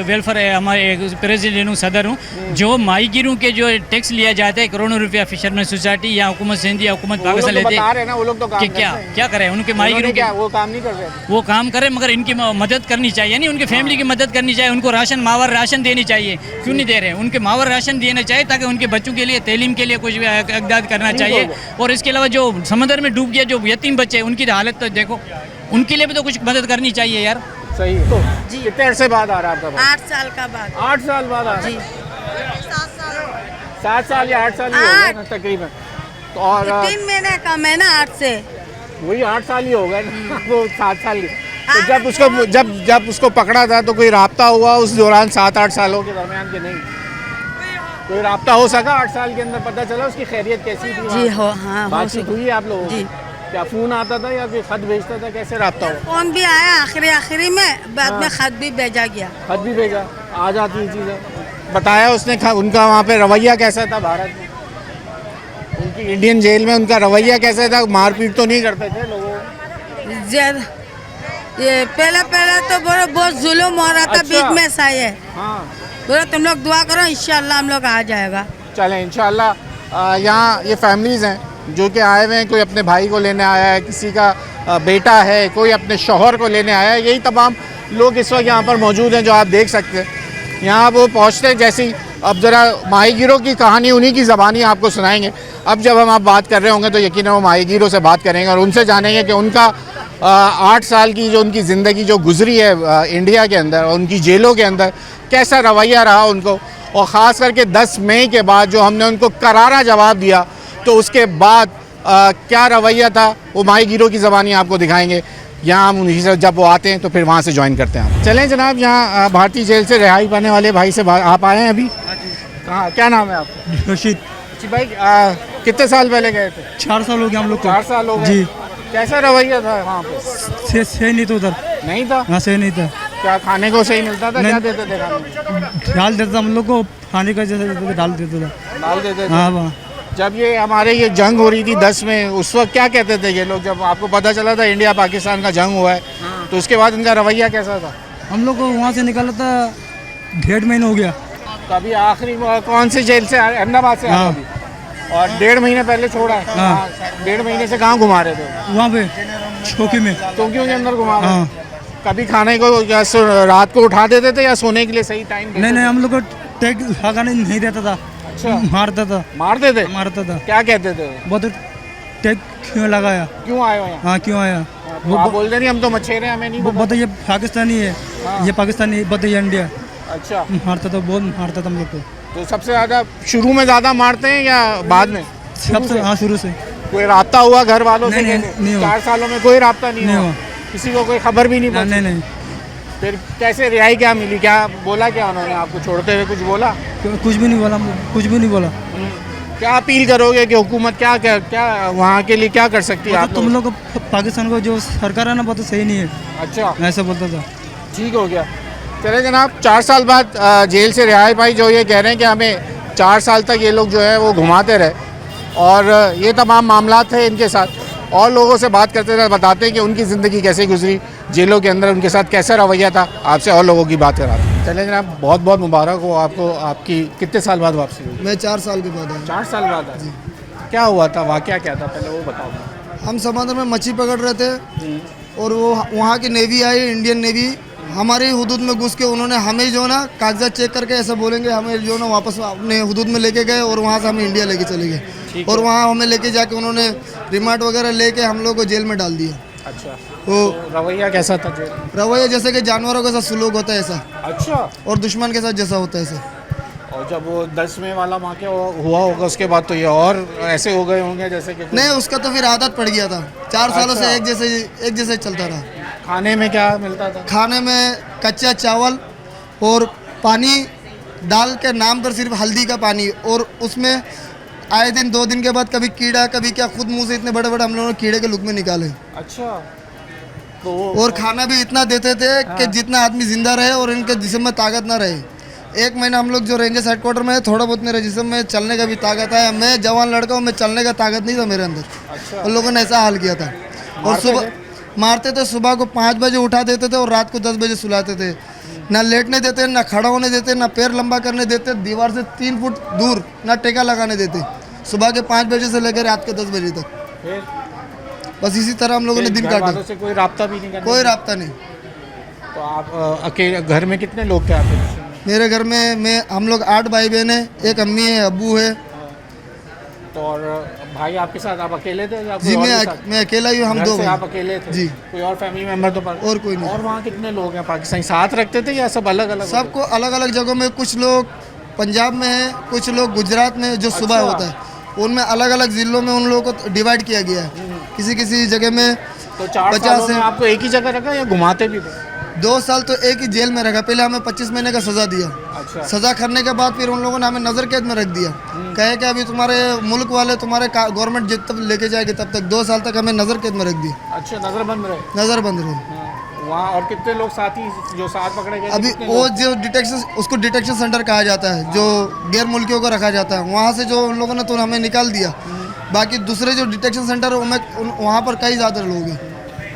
वेलफेयर है, हमारे एक प्रेसिडेंट हूँ, सदर हूँ। जो माहीगीरों के जो टैक्स लिया जाता है करोड़ों रुपया फ़िशरमैन सोसाइटी या हुकूमत सिंध या हुकूमत पाकिस्तान लेते हैं, वो लोग तो काम क्या करें उनके माहीगीरों के, वो काम नहीं कर रहे। वो काम करें मगर इनकी मदद करनी चाहिए, नहीं उनके फैमिली की मदद करनी चाहिए, उनको राशन मावर राशन देनी चाहिए। क्यों नहीं दे रहे? उनके मावर राशन देना चाहिए ताकि उनके बच्चों के लिए तालीम के लिए कुछ इक़दाद करना चाहिए। और इसके अलावा जो समंदर में डूब गया जो यतीम बच्चे, उनकी हालत तो देखो, उनके लिए भी तो कुछ मदद करनी चाहिए यार। सही है। तो कितने अरसे बाद आ रहा है आपका? 8 साल का बाद। 8 साल बाद आ रहा है? 7 साल या 8 साल ही हो गए ना तकरीबन। तो और 3 महीने कम है ना 8 से, वही 8 साल ही हो गए ना, वो 7 साल। तो जब उसको पकड़ा था तो कोई राब्ता हुआ उस दौरान 7-8 सालों के दरमियान के? नहीं, कोई राब्ता हो सका 8 साल के अंदर? पता चला उसकी खैरियत कैसी थी? जी हो, हाँ बातचीत हुई आप लोगों जी। क्या फ़ोन आता था या फिर खत भेजता था? कैसे राब्ता हुआ? फोन भी आया आखिरी में, बाद में खत भी भेजा गया। खत भी भेजा, आ जाती चीज़ें। बताया उसने उनका वहाँ पे रवैया कैसा था भारत में? उनकी इंडियन जेल में उनका रवैया कैसा था? मारपीट तो नहीं करते थे लोगों? ये पहले तो बहुत जुल्म हो रहा था। अच्छा। बीच में ऐसा है। हाँ, बोलो तुम लोग दुआ करो, इंशाल्लाह हम लोग आ जाएगा। चलें इंशाल्लाह। यहाँ ये फैमिलीज़ हैं जो कि आए हुए हैं, कोई अपने भाई को लेने आया है, किसी का बेटा है, कोई अपने शौहर को लेने आया है। यही तमाम लोग इस वक्त यहाँ पर मौजूद हैं जो आप देख सकते हैं। यहाँ वो पहुँचते हैं जैसी, अब ज़रा माहीगीरों की कहानी उन्हीं की ज़बानी आपको सुनाएंगे। अब जब हम आप बात कर रहे होंगे तो यकीनन वो माहीगीरों से बात करेंगे और उनसे जानेंगे कि उनका 8 साल की जो उनकी ज़िंदगी जो गुजरी है इंडिया के अंदर और उनकी जेलों के अंदर, कैसा रवैया रहा उनको। और ख़ास करके 10 मई के बाद जो हमने उनको करारा जवाब दिया तो उसके बाद क्या रवैया था, वो माहीगीरों की ज़बानी आपको दिखाएंगे। यहाँ हम उन्हीं से जब वो आते हैं तो फिर वहाँ से ज्वाइन करते हैं। चलें जनाब, यहाँ भारतीय जेल से रिहाई पाने वाले भाई से आप आए हैं अभी? कहाँ, क्या नाम है आपका? रशीद भाई कितने साल पहले गए थे? 4 साल हो गए हम लोग को। 4 साल हो गए जी। कैसा रवैया था वहाँ पे? से नहीं तो उधर नहीं था? हाँ सही नहीं था। क्या खाने को सही मिलता था? नहीं। क्या देते थे खाने में? डाल देता था हम लोग को, खाने का जैसे देते थे, डाल देता था। डाल देते थे? हाँ हाँ। जब ये हमारे ये जंग हो रही थी 10 में, उस वक्त क्या कहते थे ये लोग? जब आपको पता चला था इंडिया पाकिस्तान का जंग हुआ है, तो उसके बाद इनका रवैया कैसा था? हम लोग को वहाँ से निकाला था 1.5 महीना हो गया। तो अभी आखिरी कौन सी जेल से अहमदाबाद से आए हाँ। अभी? और 1.5 महीने पहले छोड़ा है? हाँ। 1.5 महीने से कहाँ घुमा रहे थे? वहाँ पे चौकी में। चौकियों के अंदर घुमा रहे हाँ। थे? कभी खाने को या रात को उठा देते थे या सोने के लिए सही टाइम? नहीं नहीं, हम लोग को टैग लगाने नहीं देता था। अच्छा। मारता था। मारते थे? मारता था। क्या कहते थे? बहुत टैग क्यों लगाया? क्यों आए हो यहाँ? हाँ क्यों आया? तो आप बोल रहे नहीं हम तो मछेरे हैं, हमें नहीं वो पता। बताइए पाकिस्तानी है, ये पाकिस्तानी, बताइए इंडिया। अच्छा। मारता था, बहुत मारता था हम लोग को। तो सबसे ज्यादा शुरू में ज्यादा मारते हैं या बाद में? सबसे हाँ शुरू से। कोई राब्ता हुआ घर वालों से? नहीं, नहीं हुआ। 4 सालों में कोई राब्ता नहीं हुआ? किसी को कोई खबर भी नहीं पड़ी? नहीं नहीं, फिर कैसे रिहाई क्या मिली? क्या बोला? क्या उन्होंने आपको छोड़ते हुए कुछ बोला? कुछ भी नहीं बोला, कुछ भी नहीं बोला। क्या अपील करोगे कि हुकूमत क्या क्या क्या वहाँ के लिए क्या कर सकती है? आप तुम लोग को पाकिस्तान को जो सरकार है ना, बहुत सही नहीं है। अच्छा, ऐसा बोलता था। ठीक हो गया। चले जनाब, 4 साल बाद जेल से रिहाई पाई, जो ये कह रहे हैं कि हमें 4 साल तक ये लोग जो है वो घुमाते रहे, और ये तमाम मामला थे इनके साथ। और लोगों से बात करते थे, बताते हैं कि उनकी ज़िंदगी कैसे गुजरी जेलों के अंदर, उनके साथ कैसा रवैया था। आपसे और लोगों की बात कराते हैं। चले जनाब, बहुत बहुत मुबारक हो आपको। आपकी कितने साल बाद वापसी हुई? मैं 4 साल के बाद आया। 4 साल बाद आए। क्या हुआ था? वाकया क्या था? पहले वो बताओ। हम समुद्र में मच्छी पकड़ रहे थे और वो वहाँ की नेवी आई, इंडियन नेवी, हमारे हुदूद में घुस के उन्होंने हमें जो ना कागजात चेक करके ऐसा बोलेंगे, हमें जो ना वापस अपने हुदूद में लेके गए और वहाँ से हमें इंडिया लेके चले गए। और वहाँ हमें लेके जाके उन्होंने रिमांड वगैरह लेके हम लोग को जेल में डाल दिया। अच्छा, तो रवैया कैसा था जेल? रवैया जैसे कि जानवरों के साथ सुलूक होता है ऐसा, अच्छा। और दुश्मन के साथ जैसा होता है ऐसा। और जब वो 10 में वाला वाक़या हुआ होगा उसके बाद तो ये और ऐसे हो गए होंगे जैसे कि? नहीं, उसका तो फिर आदत पड़ गया था। 4 सालों से एक जैसे चलता रहा। खाने में क्या मिलता था? खाने में कच्चा चावल और पानी डाल के नाम पर सिर्फ हल्दी का पानी, और उसमें आए दिन 2 दिन के बाद कभी कीड़ा कभी क्या, खुद मुंह से इतने बड़े बड़े हम लोगों ने कीड़े के लुकमे निकाले। अच्छा। तो और खाना भी इतना देते थे कि जितना आदमी जिंदा रहे और इनके जिस्म में ताकत ना रहे। 1 महीना हम लोग जो रेंजर्स हेडक्वार्टर में है, थोड़ा बहुत मेरे जिस्म में चलने का भी ताकत है। मैं जवान लड़का हूँ, मैं चलने का ताकत नहीं था मेरे अंदर। अच्छा। उन लोगों ने ऐसा हाल किया था। और सुबह मारते थे, सुबह को 5 बजे उठा देते थे और रात को 10 बजे सुलाते थे। ना लेटने देते, ना खड़ा होने देते, ना पैर लंबा करने देते, दीवार से 3 फुट दूर ना टेका लगाने देते, सुबह के 5 बजे से लेकर रात के 10 बजे तक। फिर बस इसी तरह हम लोगों ने दिन घर काटा। वालों से कोई राब्ता भी नहीं करना? कोई राब्ता नहीं। तो आप अकेले घर में कितने लोग थे आपके? मेरे घर में हम लोग 8 भाई बहन है, 1 अम्मी है, अब्बू है। तो और भाई आपके साथ आप अकेले थे या कोई जी और भी साथ? मैं अकेला ही हूँ। हम घर 2 से भाई। आप अकेले थे? जी। कोई और फैमिली मेंबर तो और कोई नहीं। और वहाँ कितने लोग हैं पाकिस्तानी साथ रखते थे या सब अलग अलग? सबको अलग अलग जगहों में, कुछ लोग पंजाब में है, कुछ लोग गुजरात में, जो सुबह अच्छा। होता है उनमें अलग अलग ज़िलों में उन लोगों को डिवाइड किया गया है। किसी किसी जगह में तो 4 सालों में आपको एक ही जगह रखा या घुमाते भी थे? 2 साल तो एक ही जेल में रखा। पहले हमें 25 महीने का सज़ा दिया। अच्छा। सज़ा करने के बाद फिर उन लोगों ने हमें नज़र कैद में रख दिया। कहे कि अभी तुम्हारे मुल्क वाले तुम्हारे गवर्नमेंट जब तक लेके जाएगी तब तक 2 साल तक हमें नज़र कैद में रख दिया। अच्छा, नजरबंद रहे? नज़रबंद रहे। वहाँ और कितने लोग साथी जो साथ पकड़े गए? अभी वो जो डिटेक्शन, उसको डिटेक्शन सेंटर कहा जाता है, जो गैर मुल्कियों को रखा जाता है, वहाँ से जो उन लोगों ने तो हमें निकाल दिया। बाकी दूसरे जो डिटेक्शन सेंटर है वहाँ पर कई ज़्यादा लोग हैं।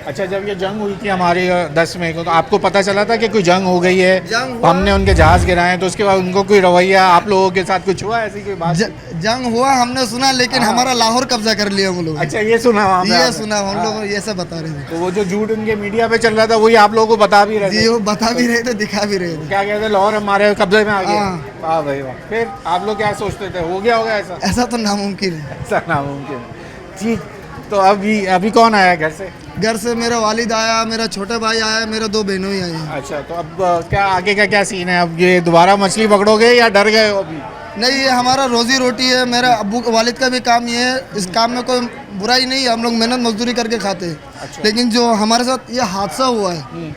अच्छा, जब ये जंग हुई थी हमारे 10 मई को, तो आपको पता चला था कि कोई जंग हो गई है, जंग हुआ। हमने उनके जहाज़ गिराए, तो उसके बाद उनको कोई रवैया आप लोगों के साथ कुछ हुआ ऐसी कोई बात? जंग हुआ हमने सुना, लेकिन हमारा लाहौर कब्जा कर लिया हम लोग। अच्छा, ये सुना वहाँ पे ये आपने? सुना हम लोग, ये सब बता रहे थे। तो वो जो झूठ उनके मीडिया पे चल रहा था वही आप लोगों को बता भी रहे जी, थे? वो बता भी रहे थे, दिखा भी रहे थे। क्या कहते, लाहौर हमारे कब्जे में आ गया? हाँ। वाह भाई वाह। फिर आप लोग क्या सोचते थे, हो गया होगा ऐसा? ऐसा तो नामुमकिन है। ऐसा नामुमकिन है। ठीक, तो अभी कौन आया घर से? घर से मेरा वालिद आया, मेरा छोटा भाई आया, मेरे 2 बहनों ही आई हैं। अच्छा, तो अब क्या आगे का क्या सीन है? अब ये दोबारा मछली पकड़ोगे या डर गए हो अभी? नहीं, ये हमारा रोजी रोटी है। मेरा अब्बू वालिद का भी काम ये है। इस काम में कोई बुराई नहीं है, हम लोग मेहनत मजदूरी करके खाते हैं। अच्छा। लेकिन जो हमारे साथ ये हादसा हुआ है,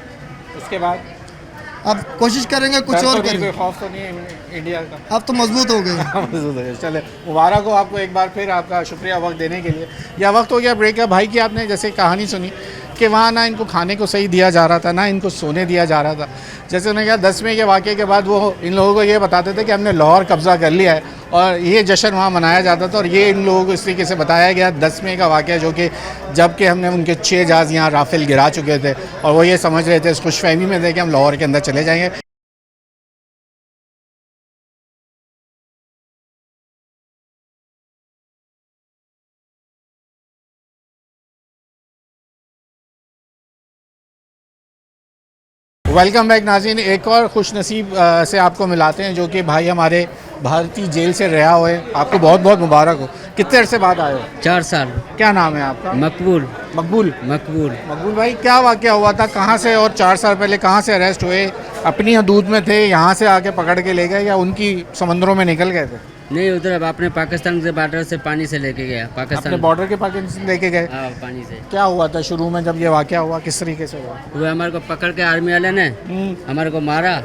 उसके बाद अब कोशिश करेंगे कुछ डर तो और नहीं, करें। कोई खौफ तो नहीं है इंडिया का? अब तो मजबूत हो गए। मजबूत है। चले, मुबारक हो आपको एक बार फिर, आपका शुक्रिया वक्त देने के लिए। यह वक्त हो गया ब्रेक का। भाई की आपने जैसे कहानी सुनी, आपके वहाँ ना इनको खाने को सही दिया जा रहा था, ना इनको सोने दिया जा रहा था। जैसे उन्होंने कहा 10 मई के वाक़े के बाद वो इन लोगों को ये बताते थे कि हमने लाहौर कब्ज़ा कर लिया है, और ये जश्न वहाँ मनाया जाता था। और ये इन लोगों को इस तरीके से बताया गया 10 मई का वाक़या, जो कि जबकि हमने उनके 6 जहाज़ यहाँ राफेल गिरा चुके थे, और वो ये समझ रहे थे, इस खुशफहमी में थे कि हम लाहौर के अंदर चले जाएंगे। वेलकम बैक नाज़रीन, एक और खुश नसीब से आपको मिलाते हैं, जो कि भाई हमारे भारतीय जेल से रिहा हुए। आपको बहुत बहुत मुबारक हो। कितने अरसे बाद आए हो? 4 साल। क्या नाम है आपका? मकबूल। मकबूल। मकबूल। मकबूल भाई, क्या वाक़या हुआ था, कहाँ से, और 4 साल पहले कहाँ से अरेस्ट हुए? अपनी हदूद में थे, यहाँ से आके पकड़ के ले गए, या उनकी समंदरों में निकल गए थे? नहीं, उधर अपने पाकिस्तान के बॉर्डर से पानी से लेके गया। पाकिस्तान अपने बॉर्डर के पाकिस्तान लेके गए? हाँ, पानी से। क्या हुआ था शुरू में जब ये वाक़या हुआ, किस तरीके से हुआ? वो हमारे को पकड़ के आर्मी वाले ने हमारे को मारा।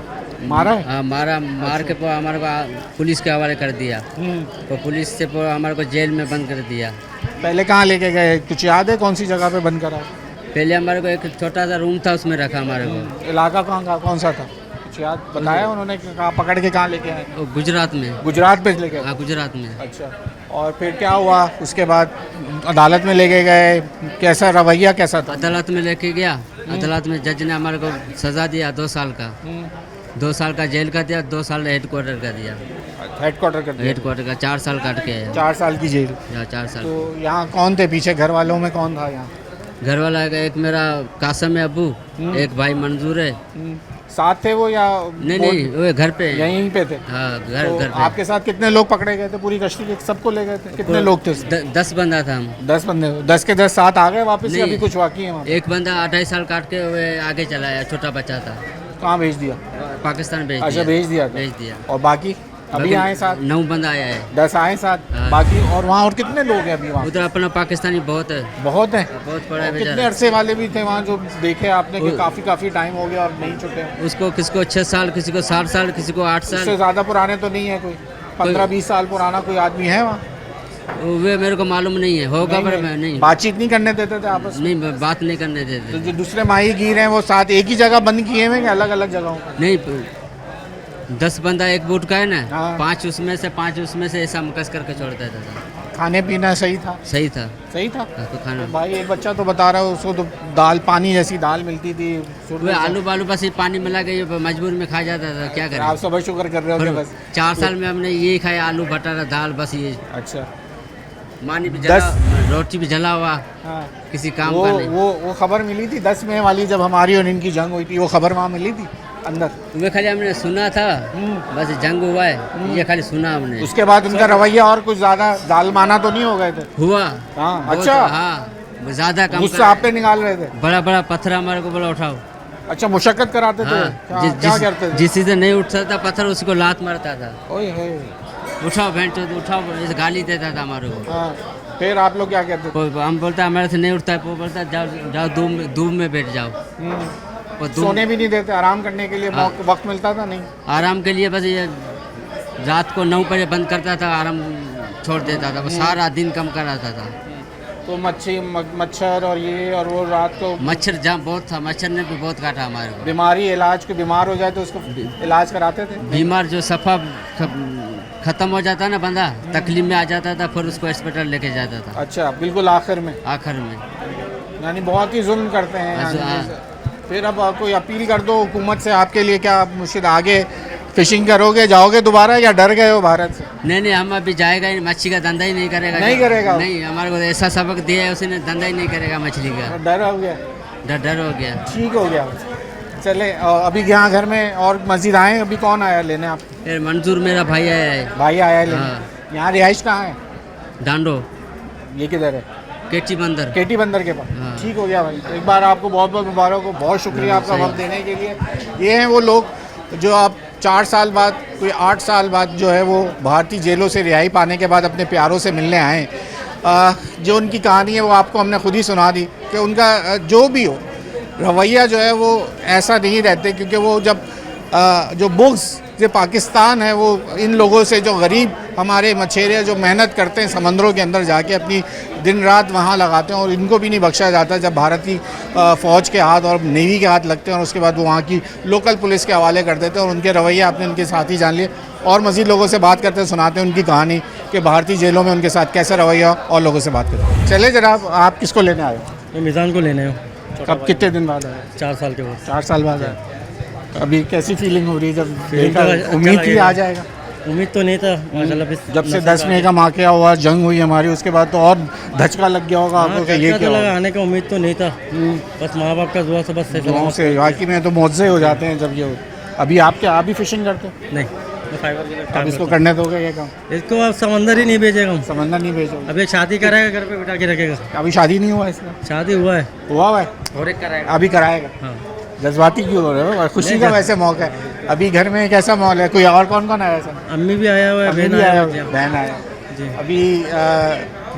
हाँ, मार के हमारे को पुलिस के हवाले कर दिया। तो पुलिस से हमारे को जेल में बंद कर दिया। पहले कहाँ लेके गए, कुछ याद है कौन सी जगह पे बंद करा? पहले हमारे को एक छोटा सा रूम था, उसमें रखा हमारे को। इलाका कौन सा था, कुछ याद बताया उन्होंने? कहाँ पकड़ के कहाँ लेके आए? गुजरात में। गुजरात पे लेके? हाँ, गुजरात में। अच्छा, और फिर क्या हुआ उसके बाद? अदालत में लेके गए, कैसा रवैया कैसा था? अदालत में लेके गया। अदालत में जज ने हमारे को सज़ा दिया 2 साल का। 2 साल का जेल का दिया, 2 साल हेड क्वार्टर का दिया। हेड क्वार्टर का? हेड क्वार्टर का 4 साल काट के आया। 4 साल की जेल? 4 साल। तो यहाँ कौन थे पीछे, घर वालों में कौन था यहाँ? घर वाला एक मेरा कासम है अबू, एक भाई मंजूर है। साथ थे वो या? नहीं, वो घर पे यहीं पे थे? हाँ, घर तो पे। आपके साथ कितने लोग पकड़े गए थे पूरी कश्ती के? सबको ले गए थे? कितने लोग थे? 10 बंदा था हम। 10 बंदे? 10 के 10 साथ आ गए वापस, या अभी कुछ बाकी है वहाँ? एक बंदा 28 साल काट के वो आगे चला आया, छोटा बच्चा था। कहाँ भेज दिया? पाकिस्तान भेज दिया। अच्छा, भेज दिया? भेज दिया। और बाकी अभी आए साथ? 9 बंदा आया है। 10 आए साथ? हाँ। बाकी और वहाँ और कितने लोग हैं अभी वहाँ? उधर अपना पाकिस्तानी बहुत है। बहुत है? बहुत बड़ा है। कितने अरसे वाले भी थे वहाँ जो देखे आपने कि काफ़ी टाइम हो गया और नहीं छुटे? उसको किसी को 6 साल, किसी को 7 साल, किसी को 8 साल। उससे ज़्यादा पुराने तो नहीं है कोई? 15-20 साल पुराना कोई आदमी है वहाँ? वे मेरे को मालूम नहीं है, होगा पर मैं नहीं। बातचीत नहीं करने देते थे आपस में? नहीं, बात नहीं करने देते। तो जो दूसरे माहीगीर हैं वो साथ एक ही जगह बंद किए हुए, अलग अलग जगहों? नहीं, 10 बंदा एक बूट का है ना। हाँ। 5 उसमें से ऐसा मकस करके छोड़ देता था। खाने पीना सही था? सही था। सही था? तो खाना भाई एक बच्चा तो बता रहा है उसको तो दाल, पानी जैसी दाल मिलती थी। वो आलू बालू बस पानी मिला के मजबूर में खा जाता था, क्या करें? आप सब शुक्र कर रहे हो बस? 4 साल में हमने ये खाया, आलू बटारा दाल, बस ये। अच्छा, मानी भी जला, रोटी भी जला हुआ। हाँ। किसी काम का नहीं। वो खबर मिली थी 10 मई वाली, जब हमारी और इनकी जंग हुई थी, वो खबर वहाँ मिली थी अंदर? वे खाली हमने सुना था, बस जंग हुआ है ये खाली सुना हमने। उसके बाद उनका रवैया और कुछ ज्यादा जालमाना तो नहीं हो गए थे? हुआ। हाँ, अच्छा। हाँ, ज्यादा काम गुस्सा आप पे निकाल रहे थे? बड़ा बड़ा पत्थर हमारे को बोला उठाओ। अच्छा, मुशक्कत कराते थे? क्या करते थे? जिस से नहीं उठता था पत्थर, उसको लात मारता था। ओए है, उठाओ भेंट, उठाओ, ऐसे गाली देता था हमारे को। हाँ, फिर आप लोग क्या कहते थे? हम बोलता हमारे से नहीं उठता है, वो बोलता जाओ धूप में बैठ जाओ। सोने भी नहीं देते? आराम करने के लिए वक्त मिलता था? नहीं, आराम के लिए बस ये रात को 9 बजे बंद करता था, आराम छोड़ देता था, बस सारा दिन कम कराता था। तो मच्छर और ये और वो रात को? मच्छर जहाँ बहुत था, मच्छर ने भी बहुत काटा हमारे को। बीमारी, इलाज को बीमार हो जाए तो उसको इलाज कराते थे? बीमार जो सफ़ा खत्म हो जाता ना बंदा, तकलीफ में आ जाता था, फिर उसको हॉस्पिटल लेके जाता था। अच्छा, बिल्कुल आखिर में? आखिर में। यानी बहुत ही जुल्म करते हैं। फिर अब कोई अपील कर दो हुकूमत से, आपके लिए क्या मुर्शिद, आगे फिशिंग करोगे, जाओगे दोबारा, या डर गए हो भारत से? नहीं, हम अभी जाएगा ही, मछली का धंधा ही नहीं करेगा। नहीं करेगा? नहीं, हमारे को ऐसा सबक दिया है उसने, धंधा ही नहीं करेगा मछली का। डर हो गया? डर हो गया। ठीक हो गया, चले। अभी यहाँ घर में और मस्जिद आए, अभी कौन आया लेने आप? मंजूर मेरा भाई आया है। भाई आया है लेने? यहाँ रिहाइश कहाँ है? डांडो। ये किधर है? केटी बंदर। केटी बंदर के पास? हाँ। ठीक हो गया भाई, एक बार आपको बहुत बहुत मुबारक हो, बहुत शुक्रिया आपका वक्त देने के लिए। ये हैं वो लोग जो आप 4 साल बाद, कोई 8 साल बाद जो है वो भारतीय जेलों से रिहाई पाने के बाद अपने प्यारों से मिलने आए। जो उनकी कहानी है वो आपको हमने खुद ही सुना दी कि उनका जो भी हो रवैया जो है वो ऐसा नहीं रहते, क्योंकि वो जब जो बुग्स जो पाकिस्तान है वो इन लोगों से, जो गरीब हमारे मछेरे जो मेहनत करते हैं समंदरों के अंदर जाके अपनी दिन रात वहाँ लगाते हैं, और इनको भी नहीं बख्शा जाता जब भारतीय फ़ौज के हाथ और नेवी के हाथ लगते हैं, और उसके बाद वो वहाँ की लोकल पुलिस के हवाले कर देते हैं। और उनके रवैया आपने उनके साथ ही जान लिए, और मज़ीद लोगों से बात करते हैं, सुनाते हैं उनकी कहानी कि भारतीय जेलों में उनके साथ कैसा रवैया, और लोगों से बात करते हैं। चले जनाब, आप किसको लेने आए हो? मैं मिज़ान को लेने हूँ। कब, कितने दिन बाद आए? 4 साल के बाद। 4 साल बाद आए। अभी कैसी फीलिंग हो रही है जब देखा? उम्मीद थी आ जाएगा? उम्मीद तो नहीं था माशाल्लाह। जब से 10 मई का वाक़या हुआ, जंग हुई हमारी, उसके बाद तो और धचका लग गया होगा आपको कि ये क्या लगा, आने का उम्मीद तो नहीं था, बस माँ बाप का दुआ से बस दुआओं से। वाकई में तो मौजे हो जाते हैं जब ये। अभी आप भी फिशिंग करते हो? नहीं, अब इसको करने दोगे ये काम? इसको अब समंदर ही नहीं भेजेगा। समंदर नहीं भेजोगे? अभी शादी कराएगा, घर पे बिठा के रखेगा। अभी शादी नहीं हुआ इसका? शादी हुआ है। हुआ है और एक कराएगा। अभी कराएगा? हाँ। जज्बाती क्यों हो रहे हो? खुशी का वैसे मौका है। अभी घर में कैसा माहौल है? कोई और कौन कौन आया है? अम्मी भी आया हुआ है, बहन आया जी। अभी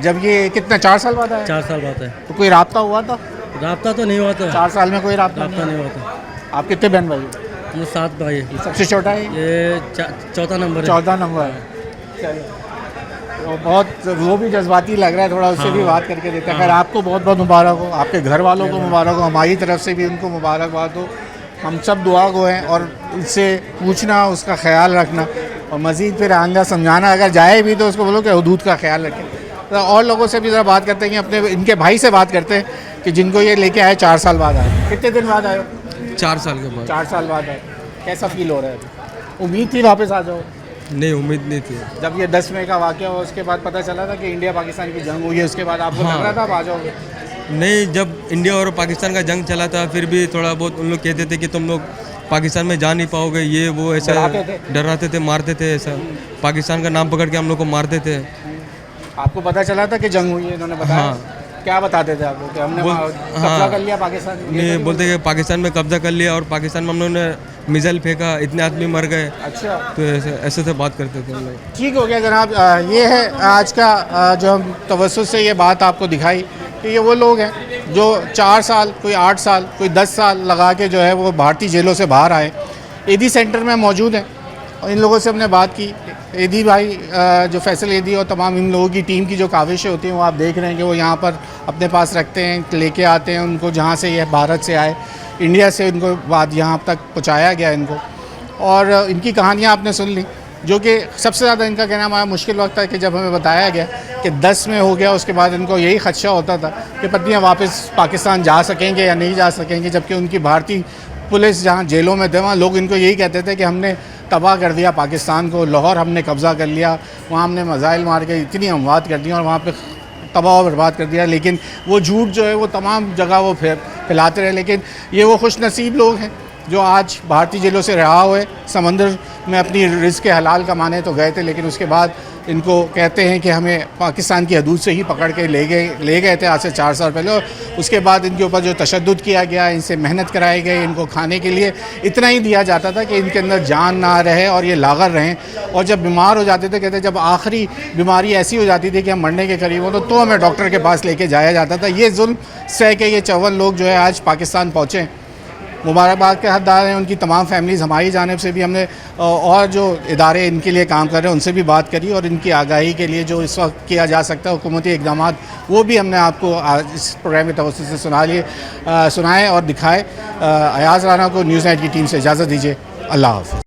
जब ये कितना 4 साल बाद आया? 4 साल बाद है। तो कोई राब्ता हुआ था? राब्ता तो नहीं हुआ था। 4 साल में कोई राब्ता नहीं हुआ था। आप कितने बहन भाई हो? हम 7 भाई है। सबसे छोटा है ये? चौथा नंबर है। 14 नंबर है। तो बहुत वो भी जज्बाती लग रहा है थोड़ा, उससे भी बात करके देते हैं। खैर आपको बहुत बहुत मुबारक हो, आपके घर वालों को मुबारक हो, हमारी तरफ से भी उनको मुबारकबाद हो। हम सब दुआ गो हैं, और इससे पूछना, उसका ख्याल रखना, और मज़ीद फिर आंदा समझाना। अगर जाए भी तो उसको बोलो कि हदूद का ख्याल रखें। तो और लोगों से भी ज़रा बात करते हैं कि अपने इनके भाई से बात करते हैं कि जिनको ये लेके आए 4 साल बाद आए। कितने दिन बाद आए? 4 साल के बाद। 4 साल बाद आए। कैसा फील हो रहा है अभी? उम्मीद थी वापस आ जाओ? नहीं, उम्मीद नहीं थी। जब ये 10 मई का वाक़या हुआ उसके बाद पता चला था कि इंडिया पाकिस्तान की जंग हुई है, उसके बाद आपको लग रहा था आप आ जाओगे? नहीं, जब इंडिया और पाकिस्तान का जंग चला था फिर भी थोड़ा बहुत उन लोग कहते थे कि तुम लोग पाकिस्तान में जा नहीं पाओगे, ये वो ऐसा डराते थे, मारते थे, ऐसा पाकिस्तान का नाम पकड़ के हम लोग को मारते थे। आपको पता चला था कि जंग हुई है? इन्होंने बताया? हाँ। क्या बताते थे आपको कि हमने कब्जा कर लिया पाकिस्तान? नहीं, बोलते कि पाकिस्तान में कब्जा कर लिया और पाकिस्तान में हम लोगों ने मिसाइल फेंका, इतने आदमी मर गए। अच्छा। तो ऐसे से बात करते थे हम लोग। ठीक हो गया जनाब। ये है आज का जो हम तवज्जुह से ये बात आपको दिखाई कि ये वो लोग हैं जो 4 साल, कोई 8 साल, कोई 10 साल लगा के जो है वो भारतीय जेलों से बाहर आए, एदी सेंटर में मौजूद हैं। और इन लोगों से हमने बात की। एदी भाई जो फैसल एदी और तमाम इन लोगों की टीम की जो काविशें होती हैं वो आप देख रहे हैं कि वो यहाँ पर अपने पास रखते हैं, लेके आते हैं उनको, जहाँ से ये भारत से आए, इंडिया से उनको बाद यहाँ तक पहुँचाया गया इनको। और इनकी कहानियाँ आपने सुन ली, जो कि सबसे ज़्यादा इनका कहना हमारा मुश्किल वक्त है कि जब हमें बताया गया कि 10 में हो गया, उसके बाद इनको यही खदशा होता था कि पत्नियाँ वापस पाकिस्तान जा सकेंगे या नहीं जा सकेंगे, जबकि उनकी भारतीय पुलिस जहाँ जेलों में थे वहाँ लोग इनको यही कहते थे कि हमने तबाह कर दिया पाकिस्तान को, लाहौर हमने कब्ज़ा कर लिया, वहाँ हमने मिसाइल मार के इतनी अमवात कर दी और वहाँ पे तबाह और बर्बाद कर दिया। लेकिन वो झूठ जो है वो तमाम जगह वो फैलाते रहे। लेकिन ये वो खुश नसीब लोग हैं जो आज भारतीय जेलों से रहा हुए समंदर में अपनी रिज़्क़ हलाल कमाने तो गए थे, लेकिन उसके बाद इनको कहते हैं कि हमें पाकिस्तान की हदूद से ही पकड़ के ले गए थे आज से 4 साल पहले। और उसके बाद इनके ऊपर जो तशद्दुद किया गया, इनसे मेहनत कराई गई, इनको खाने के लिए इतना ही दिया जाता था कि इनके अंदर जान ना रहे और ये लागर रहें। और जब बीमार हो जाते थे, कहते जब आखिरी बीमारी ऐसी हो जाती थी कि हम मरने के करीब हो तो हमें डॉक्टर के पास लेके जाया जाता था। ये जुल्म सह के ये 54 लोग जो है आज पाकिस्तान पहुँचे, मुबारकबाद के हकदार हैं। उनकी तमाम फैमिलीज़, हमारी जानिब से भी हमने और जो इदारे इनके लिए काम कर रहे हैं उनसे भी बात करी, और इनकी आगाही के लिए जो इस वक्त किया जा सकता है हुकूमती इक़दाम, वो भी हमने आपको इस प्रोग्राम के तवज्जुह से सुनाए और दिखाए। अयाज़ राना को न्यूज़ नाइट की टीम से इजाज़त दीजिए। अल्लाह हाफ़िज़।